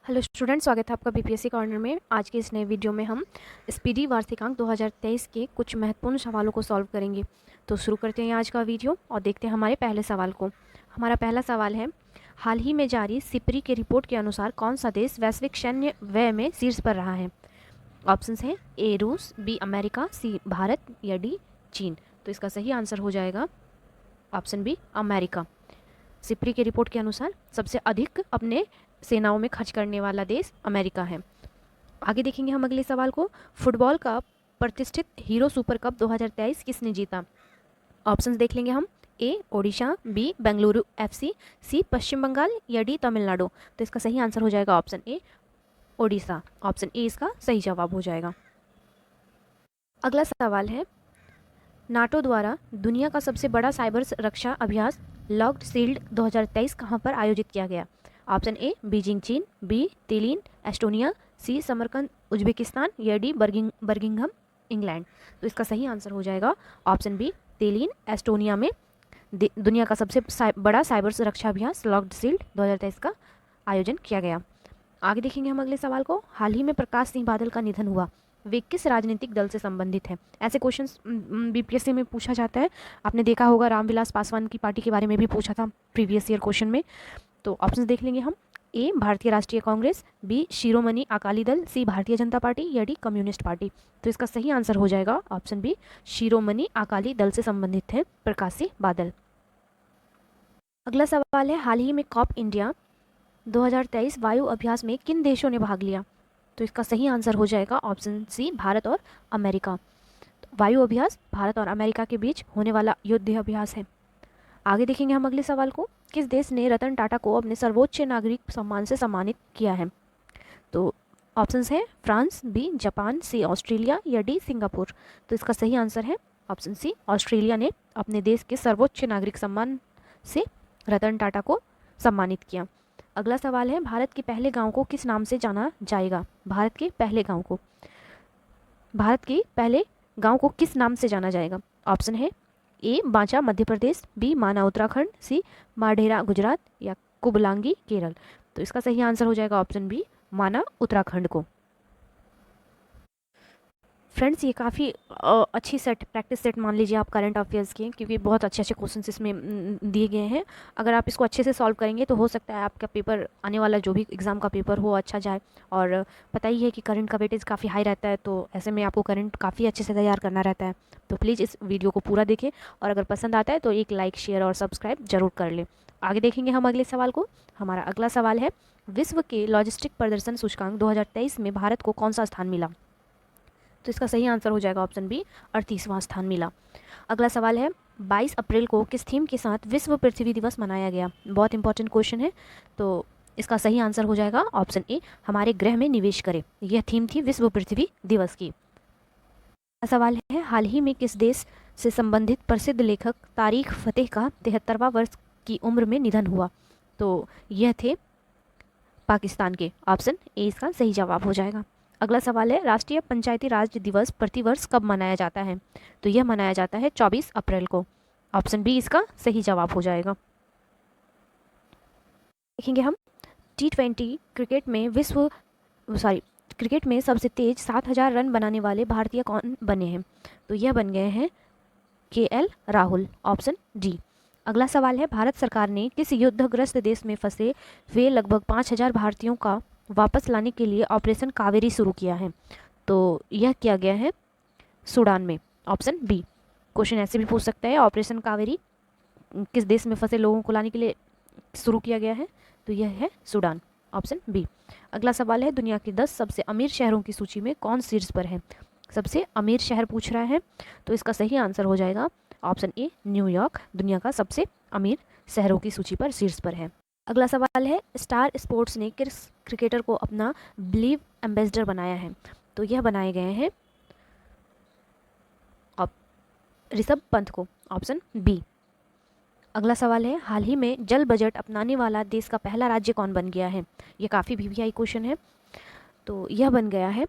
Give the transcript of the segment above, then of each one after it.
Hello student, स्वागत है आपका बीपीएससी कॉर्नर में। आज के इस नए वीडियो में हम स्पीडी वार्षिकांक 2023 के कुछ महत्वपूर्ण सवालों को सॉल्व करेंगे। तो शुरू करते हैं आज का वीडियो और देखते हैं हमारे पहले सवाल को। हमारा पहला सवाल है, हाल ही में जारी सिपरी के रिपोर्ट के अनुसार कौन सा देश वैश्विक सैन्य व्यय में शीर्ष पर रहा है? ऑप्शंस हैं ए रूस, बी अमेरिका, सी भारत या डी चीन। तो इसका सही आंसर हो जाएगा ऑप्शन बी अमेरिका। सिपरी के रिपोर्ट के अनुसार सबसे अधिक अपने सेनाओं में खर्च करने वाला देश अमेरिका है। आगे देखेंगे हम अगले सवाल को। फुटबॉल का प्रतिष्ठित हीरो सुपर कप 2023 किसने जीता? ऑप्शंस देख लेंगे हम। ए ओडिशा, बी बेंगलुरु एफसी, सी पश्चिम बंगाल या डी तमिलनाडु। तो इसका सही आंसर हो जाएगा option A Odisha. Option A इसका सही जवाब हो जाएगा। अगला सवाल है, नाटो द्वारा दुनिया का सबसे बड़ा साइबर रक्षा अभ्यास लॉक्ड शील्ड 2023 कहाँ पर आयोजित किया गया? ऑप्शन ए बीजिंग चीन, बी तिलिन एस्टोनिया, सी समरकंद उज्बेकिस्तान या डी बर्मिंघम इंग्लैंड। तो इसका सही आंसर हो जाएगा ऑप्शन बी तिलिन एस्टोनिया में दुनिया का सबसे बड़ा साइबर सुरक्षा अभ्यास लॉक्ड शील्ड 2023 का आयोजन किया गया। आगे देखेंगे हम अगले सवाल को। हाल ही में प्रकाश सिंह बादल का निधन हुआ, वे किस राजनीतिक दल से संबंधित है? ऐसे क्वेश्चंस बीपीएससी में पूछा जाता है। आपने देखा होगा रामविलास पासवान की पार्टी के बारे में भी पूछा था प्रीवियस ईयर क्वेश्चन में। तो ऑप्शंस देख लेंगे हम। ए भारतीय राष्ट्रीय कांग्रेस, बी शिरोमणि अकाली दल, सी भारतीय जनता पार्टी या डी कम्युनिस्ट पार्टी। तो इसका सही आंसर हो जाएगा ऑप्शन बी शिरोमणि अकाली दल से संबंधित है प्रकाश सिंह बादल। अगला सवाल है, हाल ही में कॉप इंडिया 2023 वायु अभ्यास में किन देशों ने भाग लिया? तो इसका सही आंसर हो जाएगा ऑप्शन सी भारत और अमेरिका। तो वायु अभ्यास भारत और अमेरिका के बीच होने वाला युद्ध अभ्यास है। आगे देखेंगे हम अगले सवाल को। किस देश ने रतन टाटा को अपने सर्वोच्च नागरिक सम्मान से सम्मानित किया है? तो ऑप्शंस हैं फ्रांस, बी जापान, सी ऑस्ट्रेलिया या डी सिंगापुर। तो इसका सही आंसर है ऑप्शन सी ऑस्ट्रेलिया ने अपने देश के सर्वोच्च नागरिक सम्मान से रतन टाटा को सम्मानित किया। अगला सवाल है, भारत के पहले गांव को किस नाम से जाना जाएगा? भारत के पहले गांव को किस नाम से जाना जाएगा? ऑप्शन है ए बांचा मध्य प्रदेश, बी माना उत्तराखंड, सी माढेरा गुजरात या कुबलांगी केरल। तो इसका सही आंसर हो जाएगा ऑप्शन बी माना उत्तराखंड को। फ्रेंड्स, ये काफ़ी अच्छी प्रैक्टिस सेट मान लीजिए आप करंट अफेयर्स के, क्योंकि बहुत अच्छे अच्छे क्वेश्चन इसमें दिए गए हैं। अगर आप इसको अच्छे से सॉल्व करेंगे तो हो सकता है आपका पेपर आने वाला जो भी एग्ज़ाम का पेपर हो अच्छा जाए। और पता ही है कि करंट का वेटेज काफ़ी हाई रहता है, तो ऐसे में आपको करंट काफ़ी अच्छे से तैयार करना रहता है। तो प्लीज़ इस वीडियो को पूरा देखें और अगर पसंद आता है तो एक लाइक, शेयर और सब्सक्राइब जरूर कर लें। आगे देखेंगे हम अगले सवाल को। हमारा अगला सवाल है, विश्व के लॉजिस्टिक प्रदर्शन सूचकांक 2023 में भारत को कौन सा स्थान मिला? तो इसका सही आंसर हो जाएगा ऑप्शन बी 38वां स्थान मिला। अगला सवाल है, 22 अप्रैल को किस थीम के साथ विश्व पृथ्वी दिवस मनाया गया? बहुत इंपॉर्टेंट क्वेश्चन है। तो इसका सही आंसर हो जाएगा ऑप्शन ए हमारे ग्रह में निवेश करें। यह थीम थी विश्व पृथ्वी दिवस की। सवाल है, हाल ही में किस देश से संबंधित प्रसिद्ध लेखक तारिक फतेह का 73वां वर्ष की उम्र में निधन हुआ? तो यह थे पाकिस्तान के। ऑप्शन ए इसका सही जवाब हो जाएगा। अगला सवाल है, राष्ट्रीय पंचायती राज दिवस प्रतिवर्ष कब मनाया जाता है? तो यह मनाया जाता है 24 अप्रैल को। ऑप्शन बी इसका सही जवाब हो जाएगा। देखेंगे हम T20 क्रिकेट में सबसे तेज 7000 रन बनाने वाले भारतीय कौन बने हैं? तो यह बन गए हैं KL राहुल। Option D. अगला सवाल है, भारत सरकार ने किस युद्धग्रस्त देश में फंसे हुए लगभग 5000 भारतीयों का वापस लाने के लिए ऑपरेशन कावेरी शुरू किया है? तो यह किया गया है सूडान में। Option B. क्वेश्चन ऐसे भी पूछ सकता है, ऑपरेशन कावेरी किस देश में फंसे लोगों को लाने के लिए शुरू किया गया है? तो यह है सूडान। Option B. अगला सवाल है, दुनिया के 10 सबसे अमीर शहरों की सूची में कौन शीर्ष पर है? सबसे अमीर शहर पूछ रहा है, तो इसका सही आंसर हो जाएगा ऑप्शन ए न्यूयॉर्क दुनिया का सबसे अमीर शहरों की सूची पर शीर्ष पर है। अगला सवाल है, स्टार स्पोर्ट्स ने किस क्रिकेटर को अपना बिलीव एम्बेसडर बनाया है? तो यह बनाए गए हैं ऋषभ पंत को। Option B. अगला सवाल है, हाल ही में जल बजट अपनाने वाला देश का पहला राज्य कौन बन गया है? ये काफ़ी वीवीआई क्वेश्चन है। तो यह बन गया है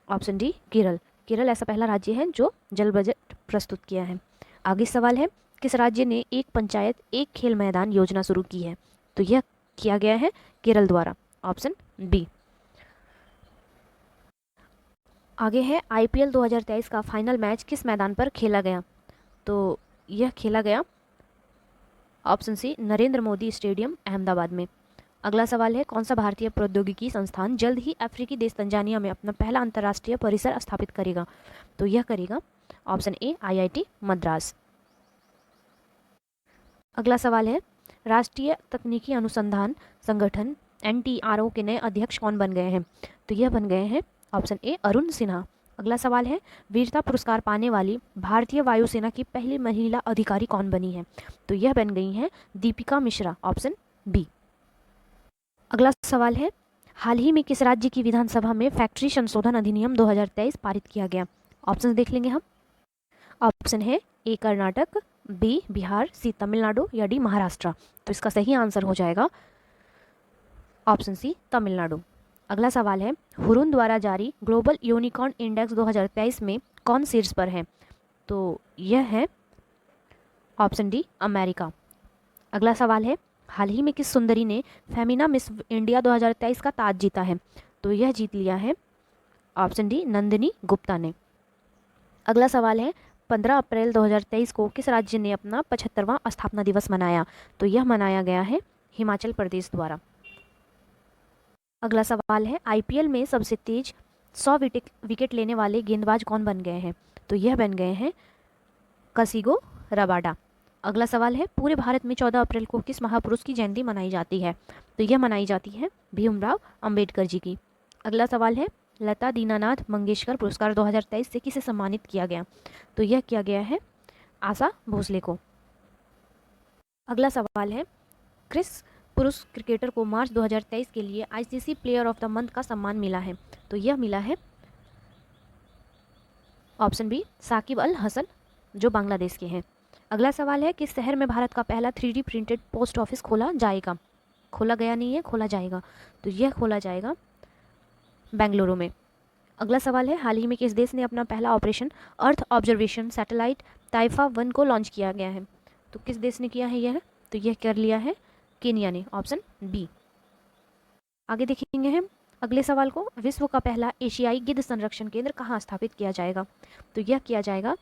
ऑप्शन डी केरल। केरल ऐसा पहला राज्य है जो जल बजट प्रस्तुत किया है। आगे सवाल है, किस राज्य ने एक पंचायत एक खेल मैदान योजना शुरू की है? तो यह किया गया है केरल द्वारा। Option B. आगे है IPL 2023 का फाइनल मैच किस मैदान पर खेला गया? तो यह खेला गया option C Narendra Modi stadium Ahmedabad में। अगला सवाल है कौन सा भारतीय प्रौद्योगिकी संस्थान जल्द ही अफ्रीकी देश तंजानिया में अपना पहला अंतर्राष्ट्रीय परिसर स्थापित करेगा? तो यह करेगा ऑप्शन ए IIT मद्रास। अगला सवाल है राष्ट्रीय तकनीकी अनुसंधान संगठन NTRO के नए अध्यक्ष कौन बन गए हैं? तो यह बन गए हैं ऑप्शन ए अरुण सिन्हा। अगला सवाल है वीरता पुरस्कार पाने वाली भारतीय वायुसेना की पहली महिला अधिकारी कौन बनी है? तो यह बन गई हैं दीपिका मिश्रा, ऑप्शन बी। अगला सवाल है हाल ही में किस राज्य की विधानसभा में फैक्ट्री संशोधन अधिनियम 2023 पारित किया गया? ऑप्शन देख लेंगे हम। ऑप्शन है ए कर्नाटक, बी बिहार, सी तमिलनाडु या डी महाराष्ट्र। तो इसका सही आंसर हो जाएगा ऑप्शन सी तमिलनाडु। अगला सवाल है हुरुन द्वारा जारी ग्लोबल यूनिकॉर्न इंडेक्स 2023 में कौन शीर्ष पर है? तो यह है ऑप्शन डी अमेरिका। अगला सवाल है हाल ही में किस सुंदरी ने फेमिना मिस इंडिया 2023 का ताज जीता है? तो यह जीत लिया है ऑप्शन डी नंदिनी गुप्ता ने। अगला सवाल है 15 अप्रैल 2023 को किस राज्य ने अपना 75वां स्थापना दिवस मनाया? तो यह मनाया गया है हिमाचल प्रदेश द्वारा। अगला सवाल है IPL में सबसे तेज 100 विकेट लेने वाले गेंदबाज कौन बन गए हैं? तो यह बन गए हैं कसिगो रबाडा। अगला सवाल है पूरे भारत में 14 अप्रैल को किस महापुरुष की जयंती मनाई जाती है? तो यह मनाई जाती है भीमराव अंबेडकर जी की। अगला सवाल है लता दीनानाथ मंगेशकर पुरस्कार 2023 से किसे सम्मानित किया गया? तो यह किया गया है आशा भोसले को। अगला सवाल है क्रिस पुरुष क्रिकेटर को मार्च 2023 के लिए ICC player of the month का सम्मान मिला है? तो यह मिला है ऑप्शन बी साकिब अल हसन जो बांग्लादेश के हैं। अगला सवाल है किस शहर में भारत का पहला 3D प्रिंटेड पोस्ट ऑफिस खोला जाएगा? खोला गया नहीं है, खोला जाएगा। तो यह खोला जाएगा बेंगलुरु में। अगला सवाल है हाल ही में किस देश ने अपना पहला ऑपरेशन अर्थ ऑब्जर्वेशन सैटेलाइट ताइफा 1 को लॉन्च किया गया है? तो किस देश ने किया है यह? तो यह कर लिया है केनिया ने, ऑप्शन बी। आगे देखेंगे हम अगले सवाल को विश्व का पहला एशियाई गिद्ध संरक्षण केंद्र कहाँ स्थापित किया जाएगा? तो यह किया जाएगा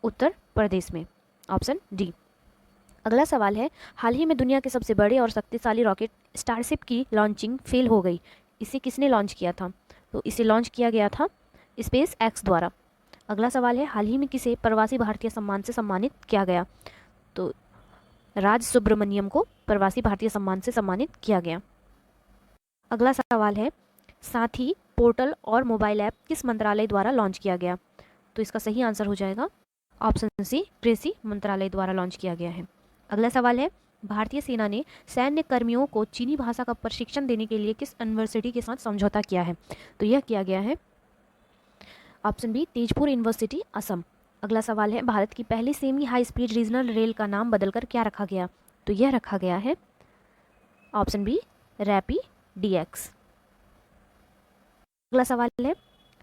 उत्तर प्रदेश में, ऑप्शन डी। अगला सवाल है हाल ही में दुनिया के सबसे बड़े और शक्तिशाली रॉकेट स्टारशिप की लॉन्चिंग फेल हो गई, इसे किसने लॉन्च किया था? तो इसे लॉन्च किया गया था स्पेस एक्स द्वारा। अगला सवाल है हाल ही में किसे प्रवासी भारतीय सम्मान से सम्मानित किया गया? तो राज सुब्रमण्यम को प्रवासी भारतीय सम्मान से सम्मानित किया गया। अगला सवाल है साथी पोर्टल और मोबाइल ऐप किस मंत्रालय द्वारा लॉन्च किया गया? तो इसका सही आंसर हो जाएगा ऑप्शन सी कृषि मंत्रालय द्वारा लॉन्च किया गया है। अगला सवाल है भारतीय सेना ने सैन्य कर्मियों को चीनी भाषा का प्रशिक्षण देने के लिए किस यूनिवर्सिटी के साथ समझौता किया है? तो यह किया गया है option B Tezpur university Assam. अगला सवाल है भारत की पहली semi high speed regional rail का नाम बदलकर क्या रखा गया? तो यह रखा गया है ऑप्शन बी रैपी DX। अगला सवाल है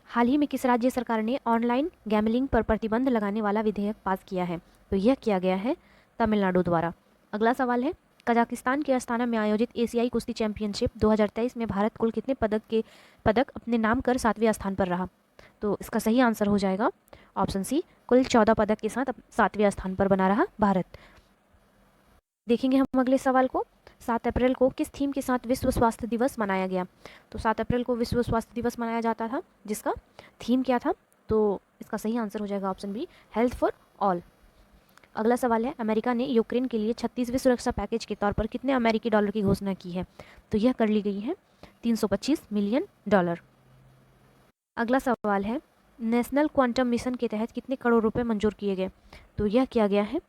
हाल ही में किस राज्य सरकार ने ऑनलाइन गैमलिंग पर प्रतिबंध लगाने वाला विधेयक पास किया है? तो यह किया गया है तमिलनाडु द्वारा। अगला सवाल है कजाकिस्तान के अस्ताना में आयोजित एशियाई कुश्ती चैंपियनशिप 2023 में भारत कुल कितने पदक अपने नाम कर 7वें स्थान पर रहा? तो इसका सही आंसर हो जाएगा ऑप्शन सी कुल 14 पदक के साथ 7वें स्थान पर बना रहा भारत। देखेंगे हम अगले सवाल को 7 अप्रैल को किस थीम के साथ विश्व स्वास्थ्य दिवस मनाया गया? तो 7 अप्रैल को विश्व स्वास्थ्य दिवस मनाया जाता था जिसका थीम क्या था? तो इसका सही आंसर हो जाएगा option B health for all. अगला सवाल है अमेरिका ने यूक्रेन के लिए 36वें सुरक्षा पैकेज के तौर पर कितने अमेरिकी डॉलर की घोषणा की है? तो यह कर ली गई है $325 मिलियन। अगला सवाल है नेशनल क्वांटम मिशन के तहत कितने करोड़ रुपए मंजूर किए गए? तो यह किया गया है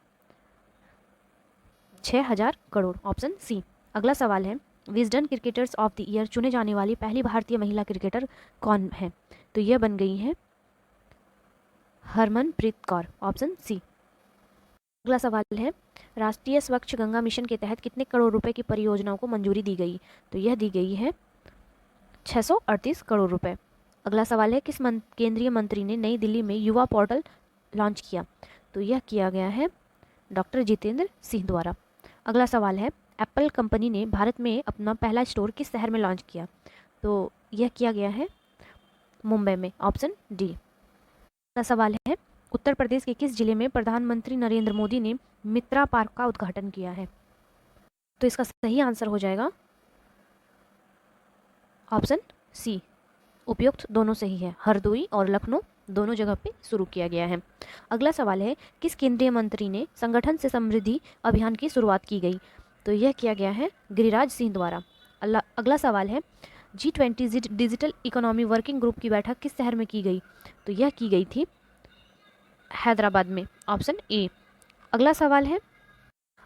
6000 करोड़, ऑप्शन सी। अगला सवाल है Wisden cricketers of the year चुने जाने वाली पहली भारतीय महिला क्रिकेटर कौन है? तो यह बन गई है हरमनप्रीत कौर, ऑप्शन सी। अगला सवाल है राष्ट्रीय स्वच्छ गंगा मिशन के तहत कितने करोड़ रुपए की परियोजनाओं को मंजूरी दी गई? तो यह दी गई है 638 करोड़ रुपए। अगला सवाल है किस केंद्रीय मंत्री ने नई दिल्ली में युवा पोर्टल लॉन्च किया? तो यह किया गया है डॉक्टर जितेंद्र सिंह द्वारा। अगला सवाल है एप्पल कंपनी ने भारत में अपना पहला स्टोर किस शहर में लॉन्च किया? तो यह किया गया है मुंबई में, ऑप्शन डी। अगला सवाल है, उत्तर प्रदेश के किस जिले में प्रधानमंत्री नरेंद्र मोदी ने मित्रा पार्क का उद्घाटन किया है? तो इसका सही आंसर हो जाएगा ऑप्शन सी। उपयुक्त दोनों सही है, हरदोई और लखनऊ दोनों जगह पे शुरू किया गया है। अगला सवाल है, किस केंद्रीय मंत्री ने संगठन से समृद्धि अभियान की शुरुआत की गई? तो यह किया गया है गिरिराज सिंह द्वारा। अगला सवाल है, G20 digital economy working group की बैठक किस शहर में की गई? तो यह की गई थी हैदराबाद में, ऑप्शन ए। अगला सवाल है,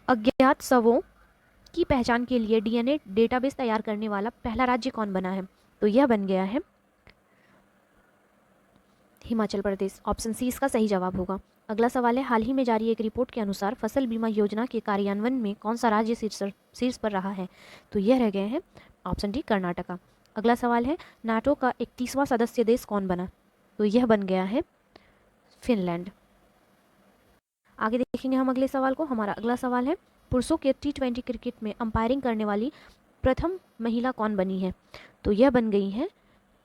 अज्ञात शवों की पहचान के लिए DNA डेटाबेस तैयार करने वाला पहला राज्य कौन बना है? तो यह बन गया है हिमाचल प्रदेश, ऑप्शन सी इसका सही जवाब होगा। अगला सवाल है, हाल ही में जारी एक रिपोर्ट के अनुसार फसल बीमा योजना के कार्यान्वयन में कौन सा राज्य शीर्ष पर रहा है? तो यह रह गए हैं ऑप्शन डी कर्नाटका। अगला सवाल है, नाटो का 31वां सदस्य देश कौन बना? तो यह बन गया है फिनलैंड। आगे देखेंगे हम अगले सवाल को। हमारा अगला सवाल है, पुरुषों के T20 क्रिकेट में अंपायरिंग करने वाली प्रथम महिला कौन बनी है? तो यह बन गई है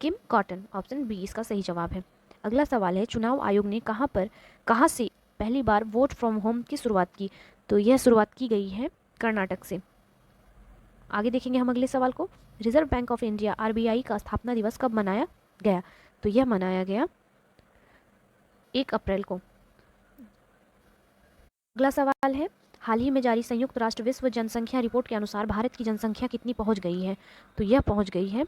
किम कॉटन, ऑप्शन बी इसका सही जवाब है। अगला सवाल है, चुनाव आयोग ने कहाँ से पहली बार वोट फ्रॉम होम की शुरुआत की? तो यह शुरुआत की गई है कर्नाटक से। आगे देखेंगे हम अगले सवाल को। Reserve bank of India RBI का स्थापना दिवस कब मनाया गया? तो यह मनाया गया 1 अप्रैल को। अगला सवाल है, हाल ही में जारी संयुक्त राष्ट्र विश्व जनसंख्या रिपोर्ट के अनुसार भारत की जनसंख्या कितनी पहुंच गई है? तो यह पहुंच गई है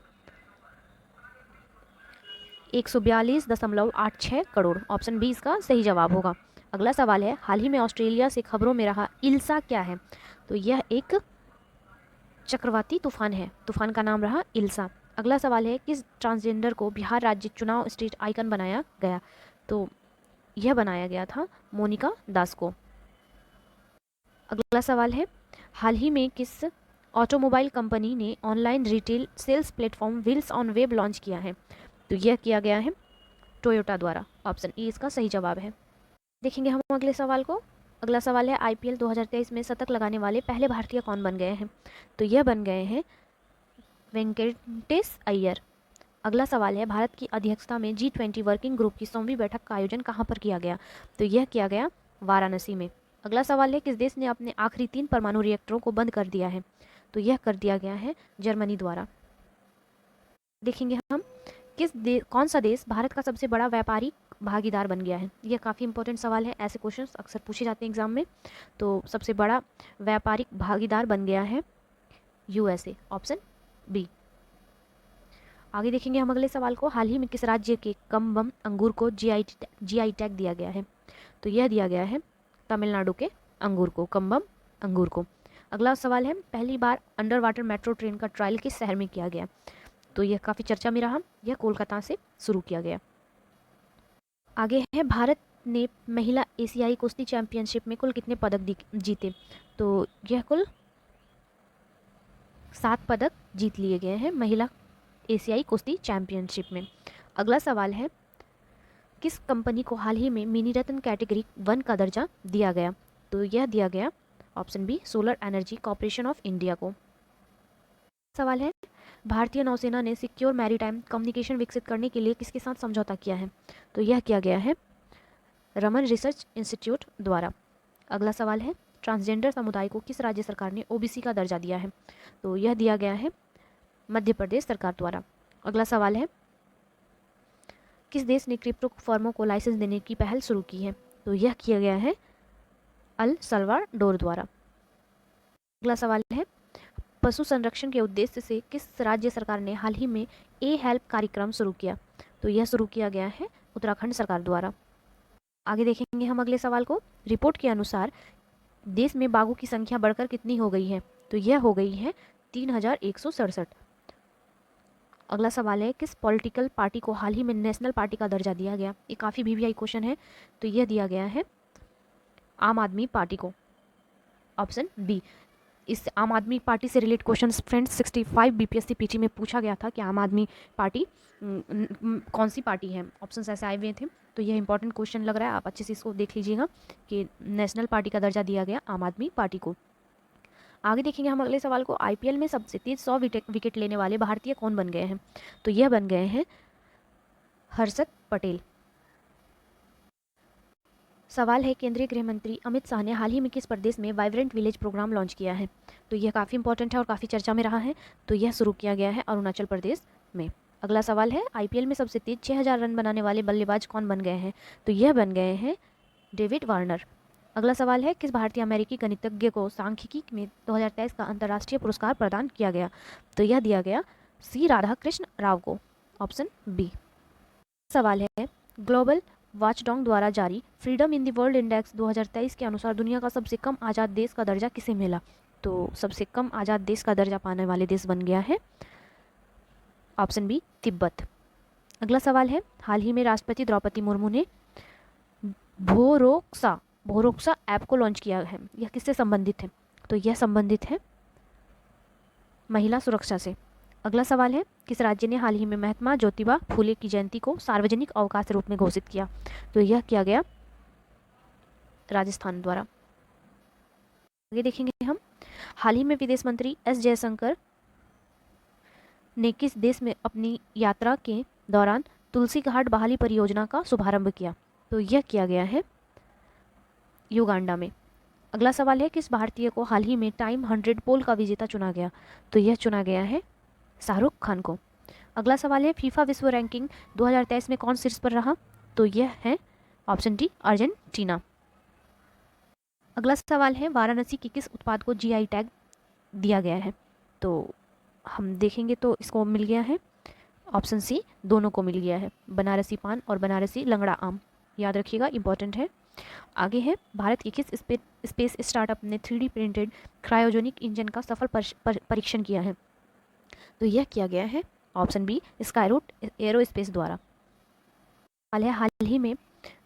142.86 करोड़, ऑप्शन बी इसका सही जवाब होगा। अगला सवाल है, हाल ही में ऑस्ट्रेलिया से खबरों में रहा इल्सा क्या है? तो यह एक चक्रवाती तूफान है, तूफान का नाम रहा इल्सा। अगला सवाल है, किस ट्रांसजेंडर को बिहार राज्य चुनाव स्टेट आइकन बनाया गया? तो यह बनाया गया था मोनिका दास को। अगला सवाल है, हाल ही में किस ऑटोमोबाइल कंपनी ने online retail sales platform wheels on web launch किया है? तो यह किया गया है टोयोटा द्वारा, ऑप्शन ए इसका सही जवाब है। देखेंगे हम अगले सवाल को। अगला सवाल है, IPL 2023 में शतक लगाने वाले पहले भारतीय कौन बन गए हैं? तो यह बन गए हैं वेंकटेश अय्यर। अगला सवाल है, भारत की अध्यक्षता में G20 वर्किंग ग्रुप की 100वीं बैठक का आयोजन कहाँ पर किया गया? तो यह किया गया वाराणसी में। अगला सवाल है, किस देश ने अपने आखिरी 3 परमाणु रिएक्टरों को बंद कर दिया है? तो यह कर दिया गया है जर्मनी द्वारा। देखेंगे हम, कौन सा देश भारत का सबसे बड़ा व्यापारिक भागीदार बन गया है? यह काफ़ी इंपॉर्टेंट सवाल है, ऐसे क्वेश्चंस अक्सर पूछे जाते हैं एग्जाम में। तो सबसे बड़ा व्यापारिक भागीदार बन गया है USA, ऑप्शन बी। आगे देखेंगे हम अगले सवाल को। हाल ही में किस राज्य के कम्बम अंगूर को GI टैग दिया गया है? तो यह दिया गया है तमिलनाडु के अंगूर को, कम्बम अंगूर को। अगला सवाल है, पहली बार अंडर वाटर मेट्रो ट्रेन का ट्रायल किस शहर में किया गया? तो यह काफ़ी चर्चा में रहा, यह कोलकाता से शुरू किया गया। आगे है, भारत ने महिला एशियाई कुश्ती चैंपियनशिप में कुल कितने पदक जीते? तो यह कुल 7 पदक जीत लिए गए हैं महिला एशियाई कुश्ती चैंपियनशिप में। अगला सवाल है, किस कंपनी को हाल ही में मिनी रत्न कैटेगरी 1 का दर्जा दिया गया? तो यह दिया गया option B solar energy corporation of India को। सवाल है, भारतीय नौसेना ने सिक्योर मैरीटाइम कम्युनिकेशन विकसित करने के लिए किसके साथ समझौता किया है? तो यह किया गया है रमन रिसर्च इंस्टीट्यूट द्वारा। अगला सवाल है, ट्रांसजेंडर समुदाय को किस राज्य सरकार ने OBC का दर्जा दिया है? तो यह दिया गया है मध्य प्रदेश सरकार द्वारा। अगला सवाल है, किस देश ने क्रिप्टो फर्मों को लाइसेंस देने की पहल शुरू की है? तो यह किया गया है अल सल्वाडोर द्वारा। अगला सवाल है, पशु संरक्षण के उद्देश्य से किस राज्य सरकार ने हाल ही में हेल्प कार्यक्रम शुरू किया? तो यह शुरू किया गया है उत्तराखंड सरकार द्वारा। आगे देखेंगे हम अगले सवाल को। रिपोर्ट के अनुसार देश में बाघों की संख्या बढ़कर कितनी हो गई है? तो यह हो गई है 3167। अगला सवाल है, किस पॉलिटिकल पार्टी को हाल ही में नेशनल पार्टी का दर्जा दिया गया? ये काफ़ी VVI क्वेश्चन है, तो यह दिया गया है आम आदमी पार्टी को, ऑप्शन बी। इस आम आदमी पार्टी से related question friends 65 BPSC PT में पूछा गया था कि आम आदमी पार्टी कौन सी पार्टी है, ऑप्शंस ऐसे आए हुए थे। तो यह इंपॉर्टेंट क्वेश्चन लग रहा है, आप अच्छे से इसको देख लीजिएगा कि नेशनल पार्टी का दर्जा दिया गया आम आदमी पार्टी को। आगे देखेंगे हम अगले सवाल को। IPL में सबसे तेज 100 विकेट लेने वाले भारतीय कौन बन गए हैं? तो यह बन गए हैं हर्षद पटेल। सवाल है, केंद्रीय गृह मंत्री अमित शाह ने हाल ही में किस प्रदेश में वाइब्रेंट विलेज प्रोग्राम लॉन्च किया है? तो यह काफ़ी इंपॉर्टेंट है और काफ़ी चर्चा में रहा है। तो यह शुरू किया गया है अरुणाचल प्रदेश में। अगला सवाल है, आईपीएल में सबसे तेज 6000 रन बनाने वाले बल्लेबाज कौन बन गए हैं? तो यह बन गए हैं डेविड वार्नर। अगला सवाल है, किस भारतीय अमेरिकी गणितज्ञ को सांख्यिकी में 2023 का अंतर्राष्ट्रीय पुरस्कार प्रदान किया गया? तो यह दिया गया सी राधाकृष्ण राव को, ऑप्शन बी। सवाल है, ग्लोबल वॉचडॉग द्वारा जारी freedom in the world index 2023 के अनुसार दुनिया का सबसे कम आज़ाद देश का दर्जा किसे मिला? तो सबसे कम आज़ाद देश का दर्जा पाने वाले देश बन गया है ऑप्शन बी, तिब्बत। अगला सवाल है, हाल ही में राष्ट्रपति द्रौपदी मुर्मू ने भोरोक्सा ऐप को लॉन्च किया है। यह किससे संबंधित है? तो यह संबंधित है महिला सुरक्षा से। अगला सवाल है, किस राज्य ने हाल ही में महात्मा ज्योतिबा फूले की जयंती को सार्वजनिक अवकाश के रूप में घोषित किया? तो यह किया गया राजस्थान द्वारा। आगे देखेंगे हम, हाल ही में विदेश मंत्री एस जयशंकर ने किस देश में अपनी यात्रा के दौरान तुलसी घाट बहाली परियोजना का शुभारंभ किया? तो यह किया गया है युगांडा में। अगला सवाल है, किस भारतीय को हाल ही में टाइम 100 पोल का विजेता चुना गया? तो यह चुना गया है शाहरुख खान को। अगला सवाल है, फीफा विश्व रैंकिंग 2023 में कौन शीर्ष पर रहा? तो यह है ऑप्शन डी, अर्जेंटीना। अगला सवाल है, वाराणसी के किस उत्पाद को जीआई टैग दिया गया है? तो हम देखेंगे तो इसको मिल गया है ऑप्शन सी, दोनों को मिल गया है, बनारसी पान और बनारसी लंगड़ा आम। याद रखिएगा, इंपॉर्टेंट है। आगे है, भारत के किस स्पेस स्टार्टअप ने 3D प्रिंटेड क्रायोजेनिक इंजन का सफल परीक्षण किया है? तो यह किया गया है ऑप्शन बी, स्काईरूट एरोस्पेस द्वारा। हाल ही में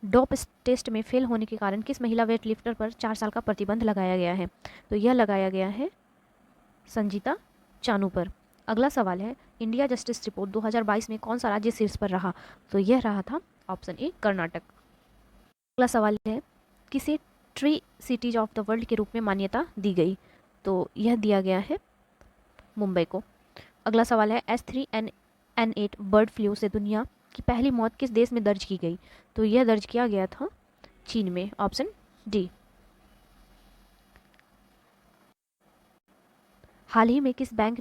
डोप टेस्ट में फेल होने के कारण किस महिला वेट लिफ्टर पर 4 साल का प्रतिबंध लगाया गया है? तो यह लगाया गया है संजीता चानू पर। अगला सवाल है, इंडिया जस्टिस रिपोर्ट 2022 में कौन सा राज्य शीर्ष पर रहा? तो यह रहा था ऑप्शन ए, कर्नाटक। अगला सवाल है, किसे tree cities of the world के रूप में मान्यता दी गई? तो यह दिया गया है मुंबई को। अगला सवाल है, H3N8 बर्ड फ्लू से दुनिया की पहली मौत किस देश में दर्ज की गई? तो यह दर्ज किया गया था चीन में, ऑप्शन डी। हाल ही में किस बैंक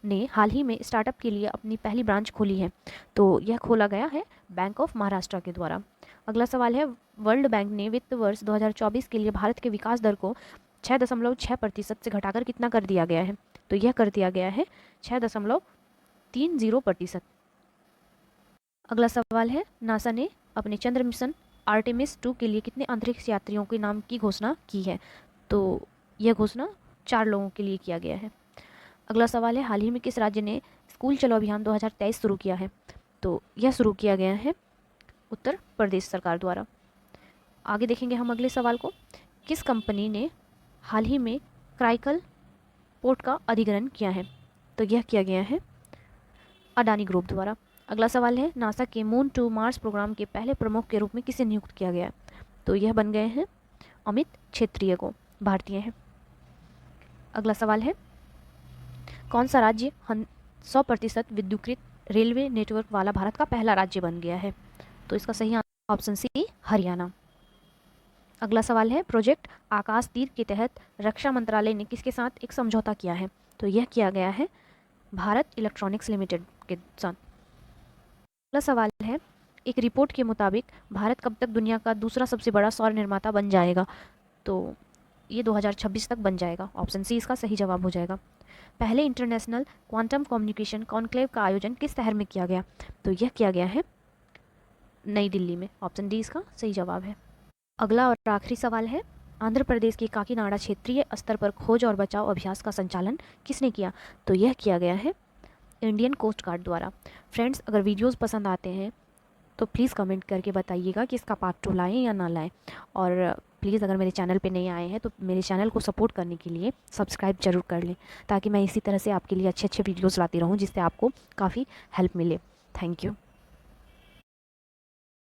ने हाल ही में स्टार्टअप के लिए अपनी पहली ब्रांच खोली है? तो यह खोला गया है बैंक ऑफ महाराष्ट्र के द्वारा। अगला सवाल है, वर्ल्ड बैंक ने वित्त वर्ष 2024 के लिए भारत के विकास दर को 6.6% से घटाकर कितना कर दिया गया है? तो यह कर दिया गया है 6.30%। अगला सवाल है, नासा ने अपने चंद्र मिशन आर्टेमिस 2 के लिए कितने अंतरिक्ष यात्रियों के नाम की घोषणा की है? तो यह घोषणा 4 लोगों के लिए किया गया है। अगला सवाल है, हाल ही में किस राज्य ने स्कूल चलो अभियान 2023 शुरू किया है? तो यह शुरू किया गया है उत्तर प्रदेश सरकार द्वारा। आगे देखेंगे हम अगले सवाल को, किस कंपनी ने हाल ही में क्राइकल पोर्ट का अधिग्रहण किया है? तो यह किया गया है अडानी ग्रुप द्वारा। अगला सवाल है, नासा के मून टू मार्स प्रोग्राम के पहले प्रमुख के रूप में किसे नियुक्त किया गया? तो यह बन गए हैं अमित क्षेत्रीय को, भारतीय हैं। अगला सवाल है, कौन सा राज्य 100% विद्युतीकृत रेलवे नेटवर्क वाला भारत का पहला राज्य बन गया है? तो इसका सही आंसर ऑप्शन सी, हरियाणा। अगला सवाल है, प्रोजेक्ट आकाश तीर के तहत रक्षा मंत्रालय ने किसके साथ एक समझौता किया है? तो यह किया गया है भारत इलेक्ट्रॉनिक्स लिमिटेड के साथ। अगला सवाल है, एक रिपोर्ट के मुताबिक भारत कब तक दुनिया का दूसरा सबसे बड़ा सौर निर्माता बन जाएगा? तो ये 2026 तक बन जाएगा, ऑप्शन सी इसका सही जवाब हो जाएगा। पहले इंटरनेशनल क्वांटम कम्युनिकेशन कॉन्क्लेव का आयोजन किस शहर में किया गया? तो यह किया गया है नई दिल्ली में, ऑप्शन डी इसका सही जवाब है। अगला और आखिरी सवाल है, आंध्र प्रदेश के काकीनाडा क्षेत्रीय स्तर पर खोज और बचाव अभ्यास का संचालन किसने किया? तो यह किया गया है इंडियन कोस्ट गार्ड द्वारा। फ्रेंड्स, अगर वीडियोस पसंद आते हैं तो प्लीज़ कमेंट करके बताइएगा कि इसका पार्ट 2 लाएँ या ना लाएँ। और प्लीज़ अगर मेरे चैनल पे नए आए हैं तो मेरे चैनल को सपोर्ट करने के लिए सब्सक्राइब जरूर कर लें, ताकि मैं इसी तरह से आपके लिए अच्छे अच्छे वीडियोस लाती रहूं जिससे आपको काफ़ी हेल्प मिले। Thank you.